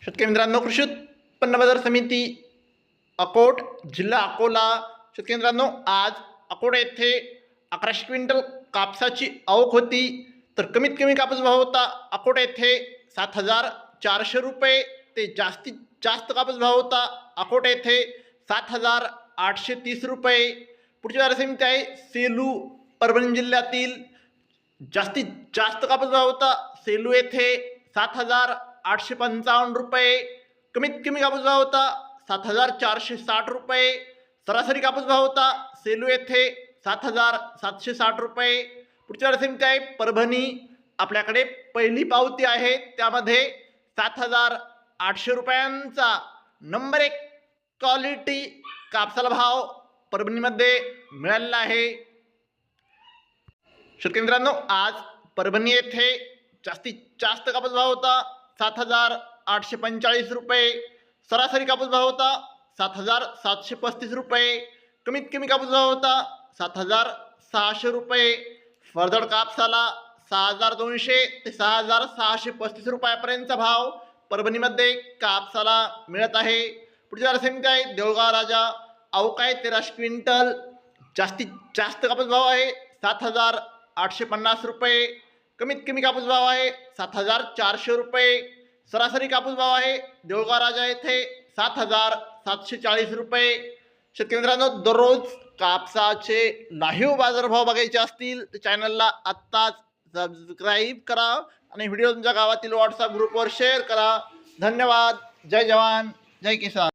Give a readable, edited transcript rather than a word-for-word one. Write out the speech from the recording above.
शेतकरी मित्रांनो, कृषी उत्पन्न बाजार समिती अकोट जिल्हा अकोला. शेतकरी मित्रांनो, आज अकोट येथे 1100 क्विंटल कापसाची आवक होती. तर कमीत कमी कापूस भाव होता अकोट येथे 7,400 रुपये ते जास्तीत जास्त कापूस भाव होता अकोट येथे 7,830 रुपये. पुढची बाजार समिती आहे सेलू, परभणी जिल्ह्यातील. जास्तीत जास्त कापूस भाव होता सेलू येथे 7,855 रुपये. कमीत कमी कापूस भाव होता 7,460 रुपये. सरासरी कापूस भाव होता सेलू येथे 7,760 रुपये. पुढच्या समिती आहे परभणी. आपल्याकडे पहिली पावती आहे, त्यामध्ये 7,800 रुपयांचा नंबर 1 क्वालिटी कापसाला भाव परभणीमध्ये मिळालेला आहे. शेतकरी मित्रांनो, आज परभणी येथे जास्तीत जास्त कापूस भाव होता 7,845 रुपये. सरासरी कापूस भाव होता 7,735 रुपये. कमीत कमी कापूस भाव होता 7,600 रुपये. फरदड कापसाला 6,200 ते 6,635 रुपयापर्यंतचा भाव परभणीमध्ये कापसाला मिळत आहे. पुढची बाजार समिती आहे देऊळगाव राजा. आवक आहे 1300 क्विंटल. जास्तीत जास्त कापूस भाव आहे 7,850 रुपये. कमीत कमी कापूस भाव आहे 7,400 रुपये. सरासरी कापूस भाव आहे देऊळगाव राजा येथे 7,740 रुपये. शेतकरी मित्रांनो, दररोज कापसाचे लाईव्ह बाजारभाव बघायचे असतील तर चॅनलला आत्ताच सबस्क्राईब करा आणि व्हिडिओ तुमच्या गावातील व्हॉट्सअप ग्रुपवर शेअर करा. धन्यवाद. जय जवान, जय किसान.